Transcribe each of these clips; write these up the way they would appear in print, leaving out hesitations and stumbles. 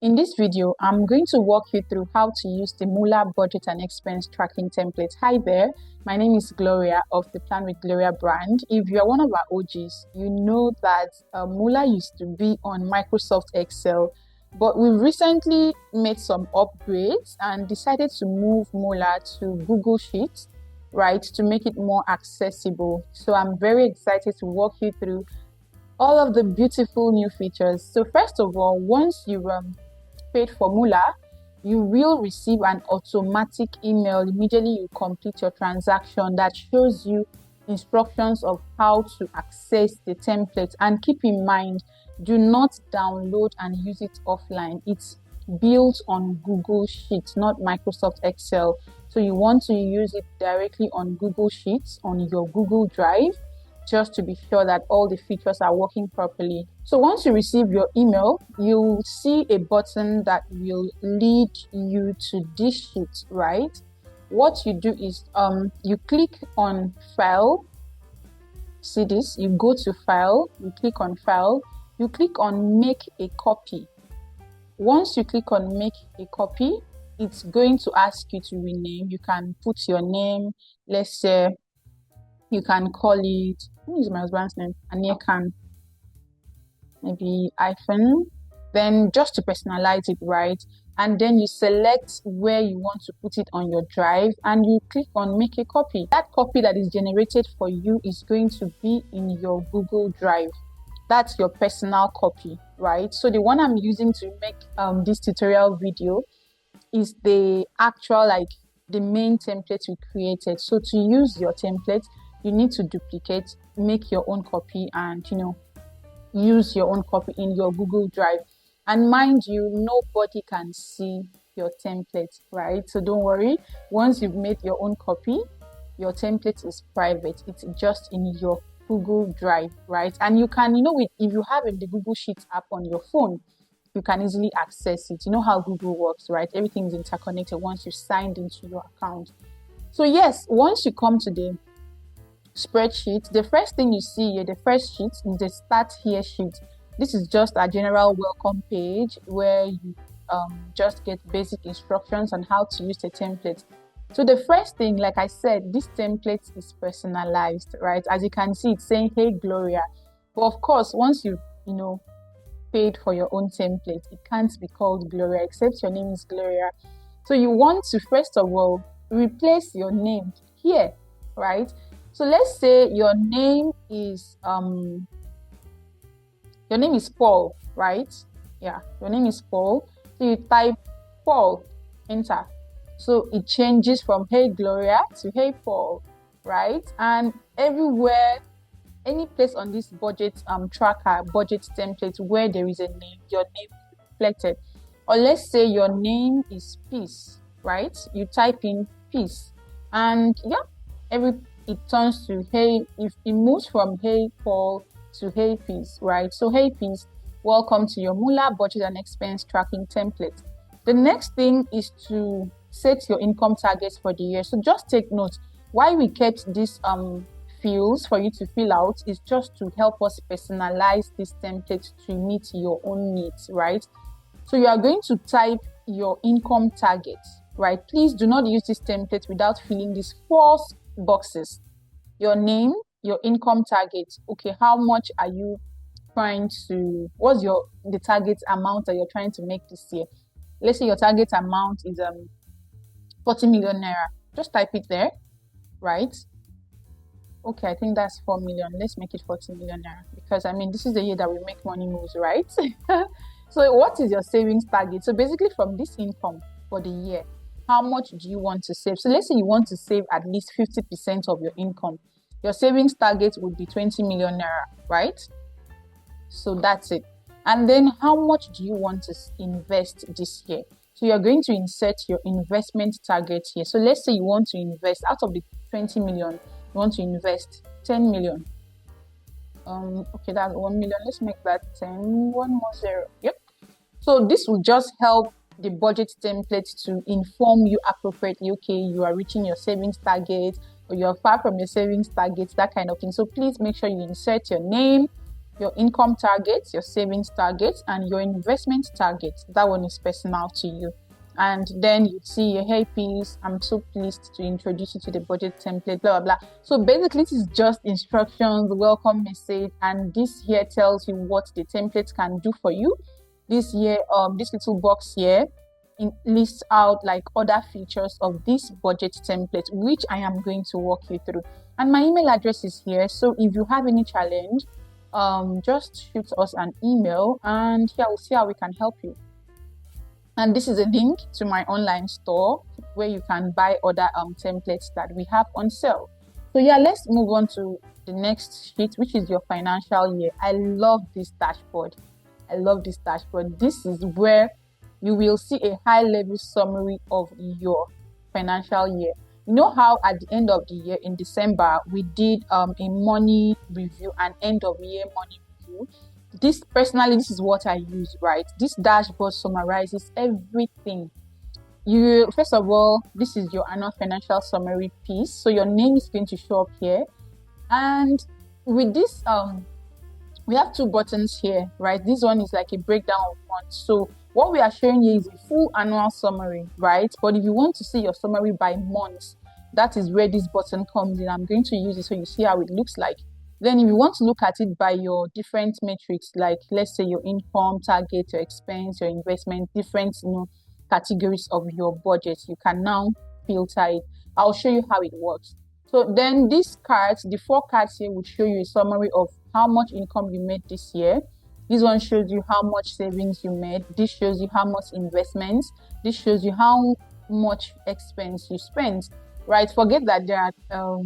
In this video, I'm going to walk you through how to use the Moolah budget and expense tracking template. Hi there, my name is Gloria of the Plan with Gloria brand. If you are one of our OGs, you know that Moolah used to be on Microsoft Excel, but we recently made some upgrades and decided to move Moolah to Google Sheets, right, to make it more accessible. So I'm very excited to walk you through all of the beautiful new features. So first of all, once you paid for Moolah, you will receive an automatic email immediately you complete your transaction that shows you instructions of how to access the template. And keep in mind, do not download and use it offline. It's built on Google Sheets, not Microsoft Excel. So you want to use it directly on Google Sheets on your Google Drive, just to be sure that all the features are working properly. So once you receive your email, you'll see a button that will lead you to this sheet, right? What you do is you click on File. See this? You go to File, you click on File, you click on Make a Copy. Once you click on Make a Copy, it's going to ask you to rename. You can put your name. Let's say you can call it, what is my husband's name? Aniekan. Maybe hyphen. Then just to personalize it, right? And then you select where you want to put it on your drive and you click on Make a Copy. That copy that is generated for you is going to be in your Google Drive. That's your personal copy, right? So the one I'm using to make this tutorial video is the actual, the main template we created. So to use your template, you need to duplicate, make your own copy, and use your own copy in your Google Drive. And mind you, nobody can see your template, right? So don't worry. Once you've made your own copy, your template is private. It's just in your Google Drive, right? And you can, if you have the Google Sheets app on your phone, you can easily access it. You know how Google works, right? Everything is interconnected once you signed into your account. So yes, once you come to the spreadsheet, the first thing you see here, the first sheet, is the Start Here sheet. This is just a general welcome page where you just get basic instructions on how to use the template. So the first thing, like I said, this template is personalized, right? As you can see, it's saying, "Hey Gloria." But of course, once you paid for your own template, it can't be called Gloria except your name is Gloria. So you want to first of all replace your name here, right? So let's say your name is Paul, right? Yeah, your name is Paul. So you type Paul, enter. So it changes from "Hey Gloria" to "Hey Paul," right? And everywhere, any place on this budget tracker, budget template where there is a name, your name is reflected. Or let's say your name is Peace, right? You type in Peace, and it turns to "Hey." If it moves from "Hey Paul" to "Hey Peace," right? So "Hey Peace, welcome to your Moolah budget and expense tracking template." The next thing is to set your income targets for the year. So just take note, why we kept these fields for you to fill out is just to help us personalize this template to meet your own needs, right? So you are going to type your income target, right? Please do not use this template without filling these 4 boxes: your name, your income target. Okay, how much are you trying to, what's the target amount that you're trying to make this year? Let's say your target amount is 40 million naira. Just type it there, right? Okay, I think that's 4 million. Let's make it 40 million naira because this is the year that we make money moves, right? So what is your savings target? So basically from this income for the year, how much do you want to save? So let's say you want to save at least 50% of your income. Your savings target would be 20 million naira, right? So that's it. And then how much do you want to invest this year? So you're going to insert your investment target here. So let's say you want to invest out of the 20 million, you want to invest 10 million. Okay, that's 1 million. Let's make that 10. One more zero. Yep. So this will just help the budget template to inform you appropriately. Okay, you are reaching your savings target or you're far from your savings target, that kind of thing. So please make sure you insert your name, your income targets, your savings targets, and your investment targets. That one is personal to you. And then you see your hey please, I'm so pleased to introduce you to the budget template, blah blah blah. So basically this is just instructions, welcome message, and this here tells you what the template can do for you. This here, this little box here lists out like other features of this budget template, which I am going to walk you through. And my email address is here, so if you have any challenge, just shoot us an email, and here we'll see how we can help you. And this is a link to my online store where you can buy other templates that we have on sale. So yeah, let's move on to the next sheet, which is your financial year. I love this dashboard. This is where you will see a high-level summary of your financial year. You know how at the end of the year in December, we did a money review and end of year money review. This is what I use, right? This dashboard summarizes everything. First of all, this is your annual financial summary piece. So your name is going to show up here. And with this, we have two buttons here, right? This one is like a breakdown of months. So what we are showing you is a full annual summary, right? But if you want to see your summary by months, that is where this button comes in. I'm going to use it so you see how it looks like. Then if you want to look at it by your different metrics, like let's say your income target, your expense, your investment, different categories of your budget, you can now filter it. I'll show you how it works. So then these cards, the 4 cards here, will show you a summary of how much income you made this year. This one shows you how much savings you made. This shows you how much investments. This shows you how much expense you spent, right? Forget that there are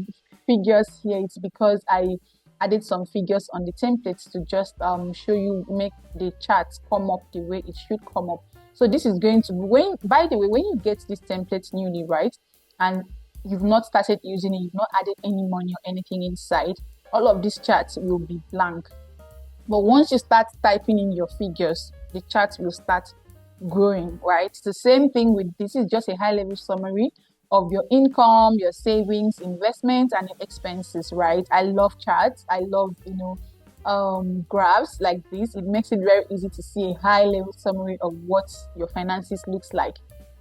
figures here. It's because I added some figures on the templates to just show you, make the charts come up the way it should come up. So this is going to be, by the way, when you get this template newly, right, and you've not started using it, you've not added any money or anything inside, all of these charts will be blank. But once you start typing in your figures, the charts will start growing, right? It's the same thing with this. Is just a high-level summary of your income, your savings, investments, and your expenses, right? I love charts. I love, graphs like this. It makes it very easy to see a high-level summary of what your finances looks like.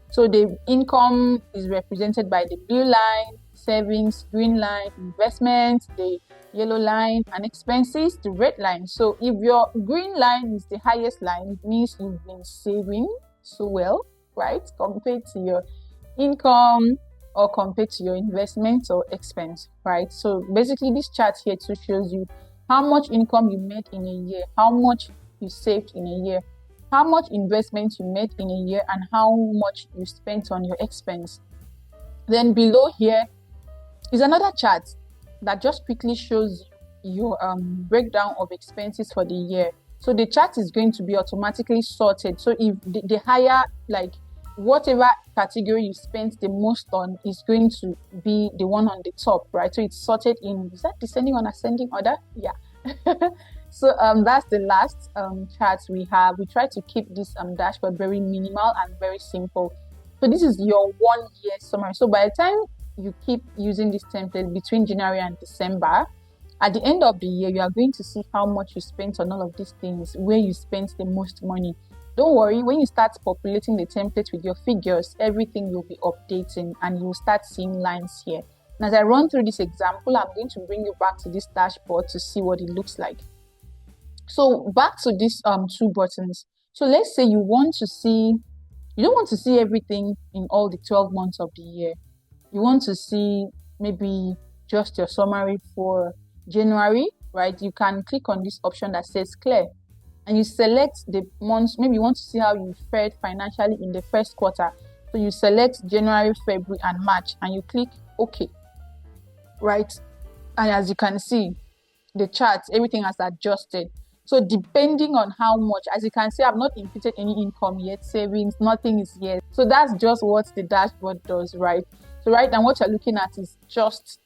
So the income is represented by the blue line, savings, green line, investments, the yellow line, and expenses, the red line. So if your green line is the highest line, it means you've been saving so well, right, compared to your income or compared to your investments or expense, right? So basically this chart here too shows you how much income you made in a year, how much you saved in a year, how much investment you made in a year, and how much you spent on your expense. Then below here is another chart that just quickly shows your breakdown of expenses for the year. So the chart is going to be automatically sorted. So if the higher, like whatever category you spent the most on is going to be the one on the top, right? So it's sorted in, is that descending or ascending order? Yeah. So that's the last chart we have. We try to keep this dashboard very minimal and very simple. So this is your 1 year summary. So by the time you keep using this template between January and December, at the end of the year, you are going to see how much you spent on all of these things, where you spent the most money. Don't worry, when you start populating the template with your figures, everything will be updating and you'll start seeing lines here. And as I run through this example, I'm going to bring you back to this dashboard to see what it looks like. So back to these 2 buttons. So let's say you don't want to see everything in all the 12 months of the year. You want to see maybe just your summary for January, right? You can click on this option that says clear and you select the months. Maybe you want to see how you fared financially in the first quarter. So you select January, February, and March and you click OK, right? And as you can see, the charts, everything has adjusted. So depending on how much, as you can see, I've not inputted any income yet, savings, nothing is yet. So that's just what the dashboard does, right? So right now what you're looking at is just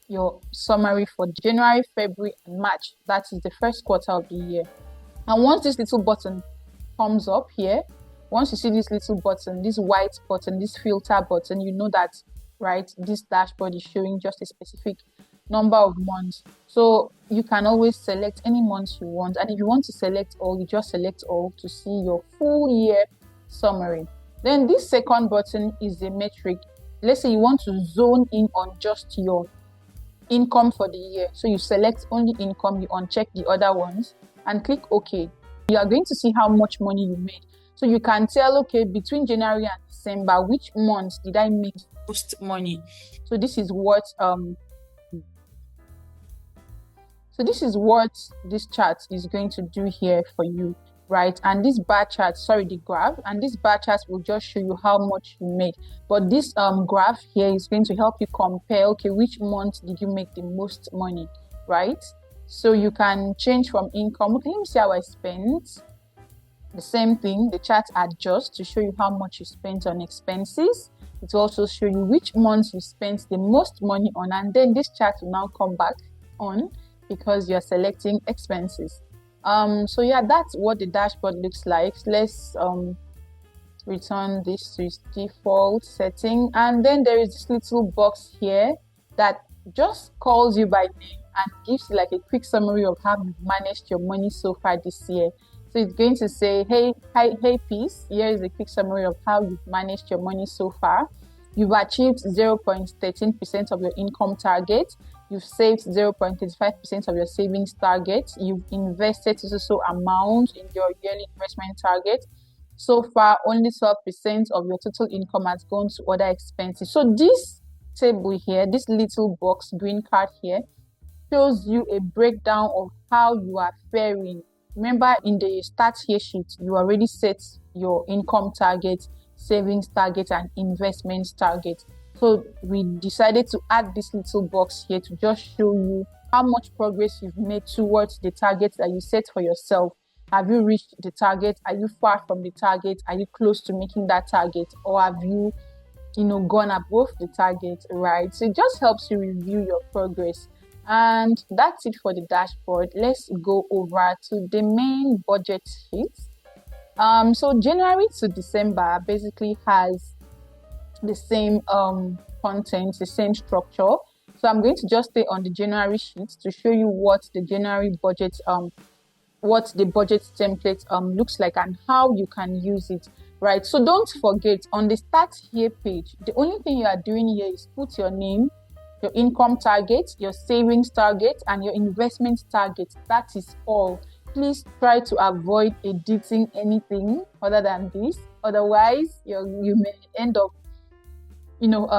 your summary for January, February, and March. That is the first quarter of the year. And once this little button comes up here, once you see this little button, this white button, this filter button, you know that, right, this dashboard is showing just a specific number of months. So you can always select any month you want. And if you want to select all, you just select all to see your full year summary. Then this second button is a metric. Let's say you want to zone in on just your income for the year. So you select only income, you uncheck the other ones and click OK. You are going to see how much money you made. So you can tell, okay, between January and December, which month did I make most money? So this is what this chart is going to do here for you, right? And this bar chart, the graph, and this bar chart will just show you how much you made. But this graph here is going to help you compare, okay, which month did you make the most money, right? So you can change from income. Okay, let me see how I spent. The same thing, the chart adjusts to show you how much you spent on expenses. It will also show you which months you spent the most money on, and then this chart will now come back on because you're selecting expenses. So yeah, that's what the dashboard looks like. Let's return this to its default setting, and then there is this little box here that just calls you by name and gives you like a quick summary of how you've managed your money so far this year. So it's going to say, hey Peace, here is a quick summary of how you've managed your money so far. You've achieved 0.13% of your income target. You've saved 0.35% of your savings target. You've invested so amount in your yearly investment target. So far, only 12% of your total income has gone to other expenses. So this table here, this little box, green card here, shows you a breakdown of how you are faring. Remember, in the start here sheet, you already set your income target, savings target, and investment target. So we decided to add this little box here to just show you how much progress you've made towards the target that you set for yourself. Have you reached the target? Are you far from the target? Are you close to making that target? Or have you, gone above the target, right? So it just helps you review your progress. And that's it for the dashboard. Let's go over to the main budget sheet. So January to December basically has the same content, the same structure. So I'm going to just stay on the January sheet to show you what the January budget, what the budget template looks like and how you can use it, right? So don't forget, on the start here page, the only thing you are doing here is put your name, your income target, your savings target, and your investment target. That is all. Please try to avoid editing anything other than this. Otherwise, you may end up,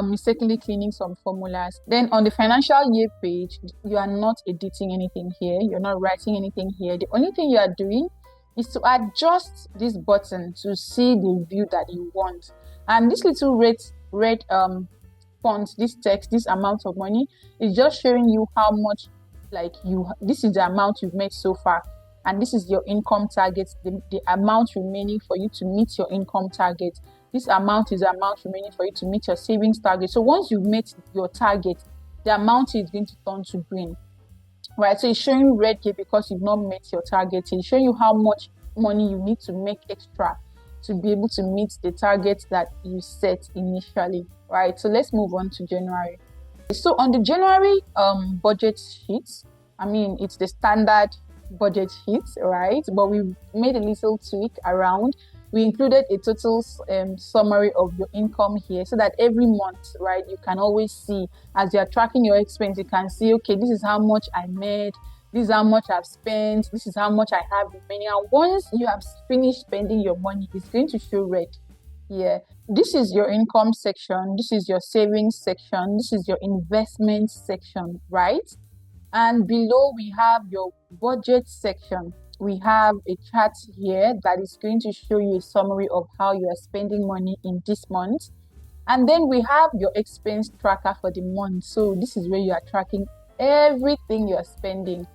mistakenly cleaning some formulas. Then on the financial year page, you are not editing anything here. You're not writing anything here. The only thing you are doing is to adjust this button to see the view that you want. And this little red font, this text, this amount of money is just showing you how much, this is the amount you've made so far, and this is your income target, the amount remaining for you to meet your income target. This amount is the amount remaining for you to meet your savings target. So once you've met your target, the amount is going to turn to green, right? So it's showing red here because you've not met your target. It's showing you how much money you need to make extra to be able to meet the target that you set initially, right? So let's move on to January. So on the January budget sheet, it's the standard budget sheet, right? But we made a little tweak around. We included a total summary of your income here so that every month, right, you can always see as you're tracking your expense, you can see, okay, this is how much I made, this is how much I've spent, this is how much I have remaining. And once you have finished spending your money, it's going to show red here. This is your income section, this is your savings section, this is your investment section, right? And below we have your budget section. We have a chart here that is going to show you a summary of how you are spending money in this month. And then we have your expense tracker for the month. So this is where you are tracking everything you are spending,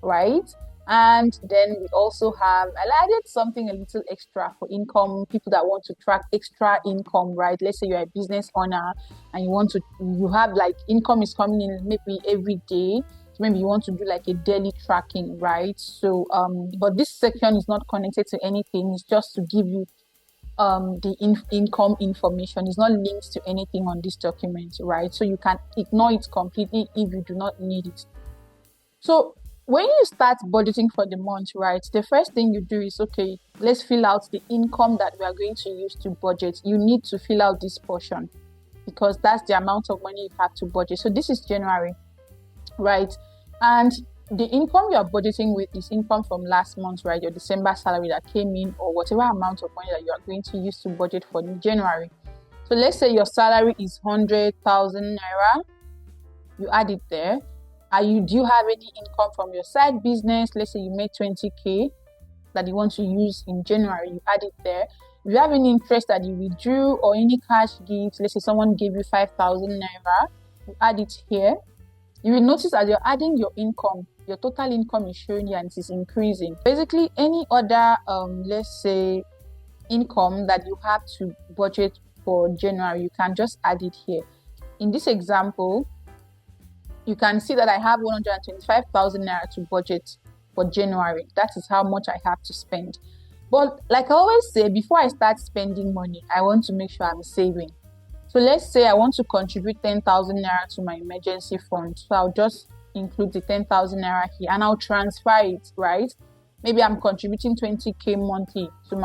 right? And then we also have, I added something a little extra for income, people that want to track extra income, right? Let's say you're a business owner and you have income is coming in maybe every day. So maybe you want to do a daily tracking, right? So, but this section is not connected to anything. It's just to give you income information. Is not linked to anything on this document, right? So you can ignore it completely if you do not need it. So when you start budgeting for the month, right, the first thing you do is, okay, let's fill out the income that we are going to use to budget. You need to fill out this portion because that's the amount of money you have to budget. So this is January, right? And the income you are budgeting with is income from last month, right? Your December salary that came in, or whatever amount of money that you are going to use to budget for January. So let's say your salary is 100,000 naira. You add it there. Do you have any income from your side business? Let's say you made 20K that you want to use in January. You add it there. If you have any interest that you withdrew or any cash gifts, let's say someone gave you 5,000 naira, you add it here. You will notice as you're adding your income, your total income is showing here and it is increasing. Basically, any other, let's say, income that you have to budget for January, you can just add it here. In this example, you can see that I have 125,000 naira to budget for January. That is how much I have to spend. But like I always say, before I start spending money, I want to make sure I'm saving. So let's say I want to contribute 10,000 naira to my emergency fund. So I'll just include the 10,000 naira here and I'll transfer it, right? Maybe I'm contributing 20K monthly for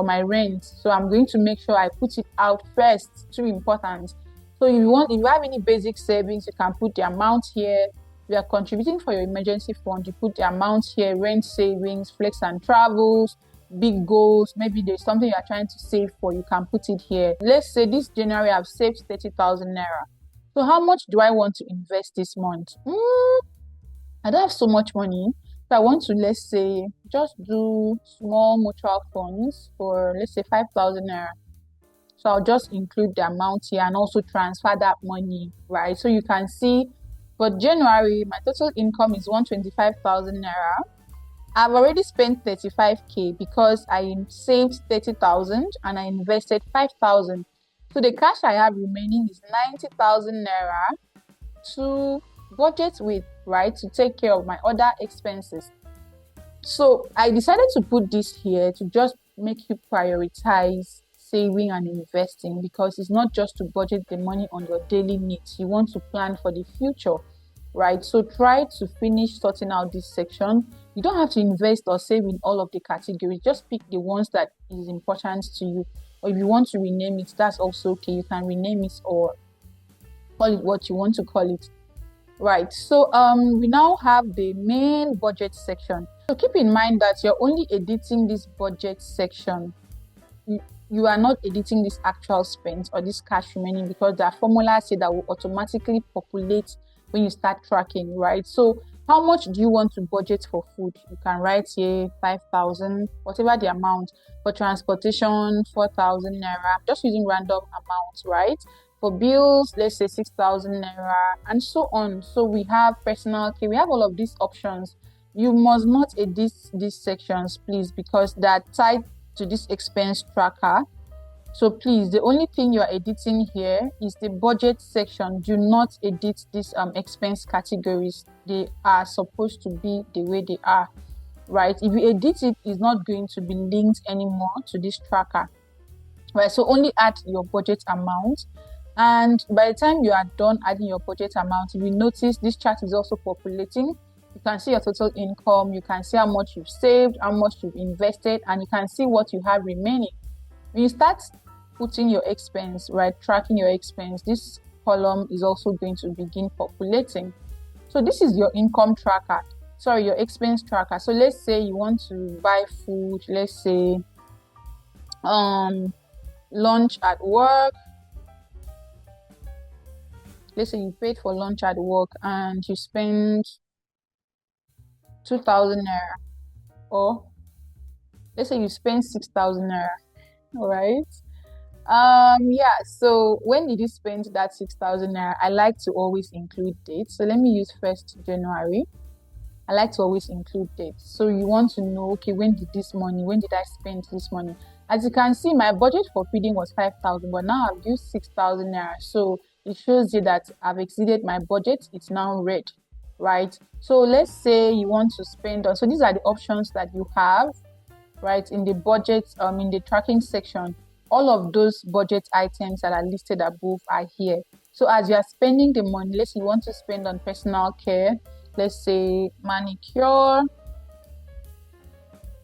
my rent. So I'm going to make sure I put it out first. Too important. So if you have any basic savings, you can put the amount here. You are contributing for your emergency fund, you put the amount here, rent savings, flex and travels, big goals. Maybe there's something you are trying to save for, you can put it here. Let's say this January I've saved 30,000 naira. So how much do I want to invest this month? I don't have so much money. So I want to, let's say, just do small mutual funds for, let's say, 5,000 naira. So I'll just include the amount here and also transfer that money, right? So you can see for January, my total income is 125,000 naira. I've already spent 35K because I saved 30,000 and I invested 5,000. So the cash I have remaining is 90,000 naira to budget with, right? To take care of my other expenses. So I decided to put this here to just make you prioritize saving and investing, because it's not just to budget the money on your daily needs. You want to plan for the future, right? So try to finish sorting out this section. You don't have to invest or save in all of the categories. Just pick the ones that is important to you. Or if you want to rename it, that's also okay. You can rename it or call it what you want to call it. Right, so we now have the main budget section. So keep in mind that you're only editing this budget section. You are not editing this actual spend or this cash remaining, because there are formulas here that will automatically populate when you start tracking, right? So how much do you want to budget for food? You can write here 5,000, whatever the amount. For transportation, 4,000 naira. I'm just using random amounts, right? For bills, let's say 6,000 naira, and so on. So we have personal care. We have all of these options. You must not edit these sections, please, because they're tied to this expense tracker. So please, the only thing you are editing here is the budget section. Do not edit these expense categories. They are supposed to be the way they are, right? If you edit it, it's not going to be linked anymore to this tracker, right? So only add your budget amount. And by the time you are done adding your budget amount, you will notice this chart is also populating. You can see your total income, you can see how much you've saved, how much you've invested, and you can see what you have remaining. When you start putting your expense, right, tracking your expense, this column is also going to begin populating. So this is your income tracker, your expense tracker. So let's say you want to buy food, let's say lunch at work. Let's say you paid for lunch at work and you spend 2,000 naira, or let's say you spend 6,000 naira. All right. So when did you spend that 6,000 naira? I like to always include dates. So let me use 1st January. I like to always include dates. So you want to know, okay, when did I spend this money? As you can see, my budget for feeding was 5,000, but now I've used 6,000 naira. So it shows you that I've exceeded my budget. It's now red, right? So let's say you want to spend on, so these are the options that you have, right, in the budget, in the tracking section. all of those budget items that are listed above are here. So as you are spending the money, let's say you want to spend on personal care, let's say manicure,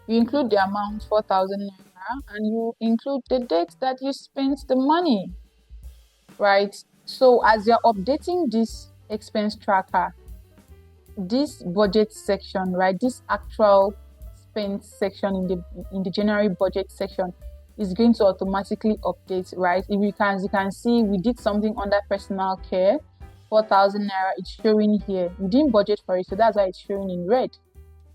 you include the amount 4,000 naira and you include the date that you spent the money, right? So as you're updating this expense tracker, this budget section, right, this actual spend section in the January budget section is going to automatically update, right? If you can see we did something under personal care, 4,000 naira, it's showing here. We didn't budget for it, so that's why it's showing in red,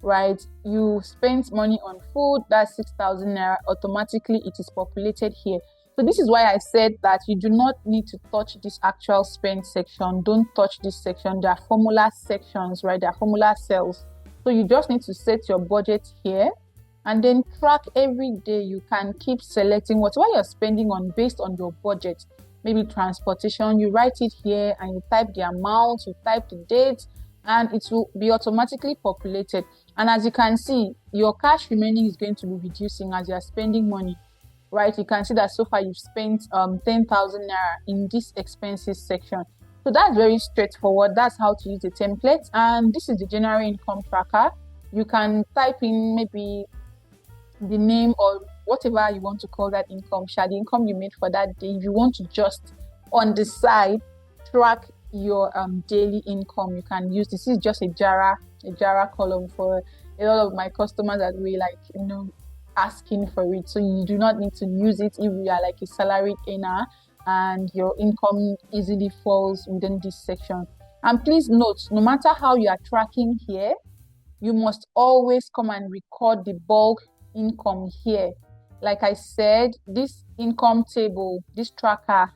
right? You spent money on food, that's 6,000 naira, automatically it is populated here. So this is why I said that you do not need to touch this actual spend section. Don't touch this section. There are formula sections, right? There are formula cells. So you just need to set your budget here and then track every day. You can keep selecting whatever you're spending on based on your budget. Maybe transportation, you write it here and you type the amount, you type the date, and it will be automatically populated. And as you can see, your cash remaining is going to be reducing as you are spending money, right? You can see that so far you've spent 10,000 naira in this expenses section. So that's very straightforward. That's how to use the template. And this is the January income tracker. You can type in maybe the name or whatever you want to call that income, the income you made for that day. If you want to just on the side track your daily income, you can use this. Is just a Jara column for a lot of my customers that we like, asking for it. So you do not need to use it if you are like a salaried earner and your income easily falls within this section. And please note, no matter how you are tracking here, you must always come and record the bulk income here. Like I said, this income table, this tracker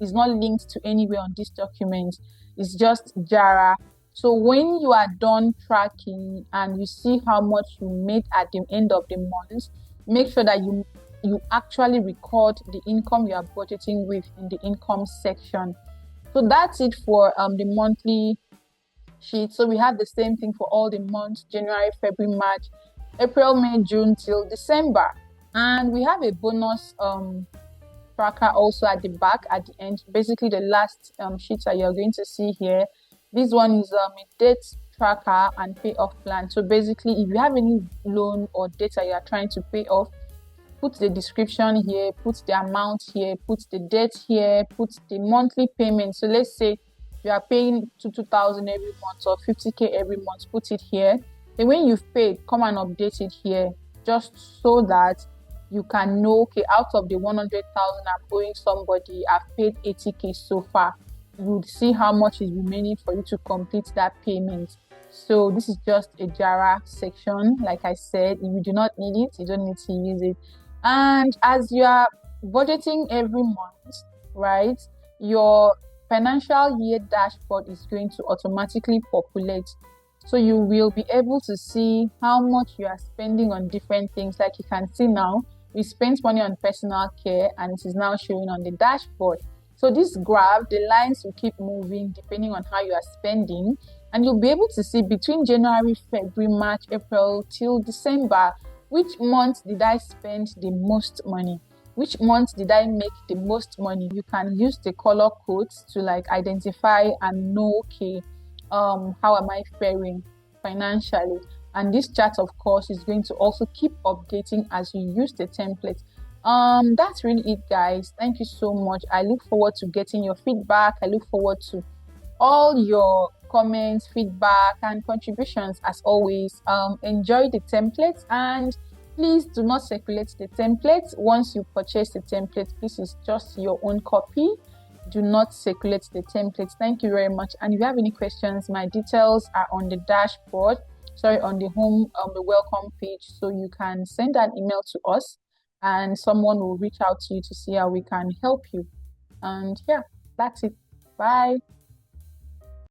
is not linked to anywhere on this document. It's just Jara. So when you are done tracking and you see how much you made at the end of the month, make sure that you actually record the income you are budgeting with in the income section. So that's it for the monthly sheet. So we have the same thing for all the months: January, February, March, April, May, June till December. And we have a bonus tracker also at the back at the end. Basically the last sheet that you're going to see here. This one is a debt tracker and payoff plan. So basically, if you have any loan or debt that you are trying to pay off, put the description here, put the amount here, put the debt here, put the monthly payment. So let's say you are paying 2,000 every month or 50k every month, put it here. Then when you've paid, come and update it here, just so that you can know, okay, out of the 100,000 I'm owing somebody, I've paid 80k so far. You see how much is remaining for you to complete that payment. So this is just a Jara section. Like I said, if you do not need it, you don't need to use it. And as you are budgeting every month, right, your financial year dashboard is going to automatically populate. So you will be able to see how much you are spending on different things. Like you can see now, we spent money on personal care and it is now showing on the dashboard. So this graph, the lines will keep moving depending on how you are spending, and you'll be able to see between January, February, March, April till December, which month did I spend the most money? Which month did I make the most money? You can use the color codes to like identify and know, okay, how am I faring financially? And this chart, of course, is going to also keep updating as you use the template. That's really it, guys. Thank you so much. I look forward to getting your feedback. I look forward to all your comments, feedback, and contributions. As always, enjoy the templates, and please do not circulate the templates. Once you purchase the template, this is just your own copy. Do not circulate the templates. Thank you very much. And if you have any questions, my details are on the dashboard, on the home, the welcome page. So you can send an email to us and someone will reach out to you to see how we can help you. And yeah, that's it. Bye.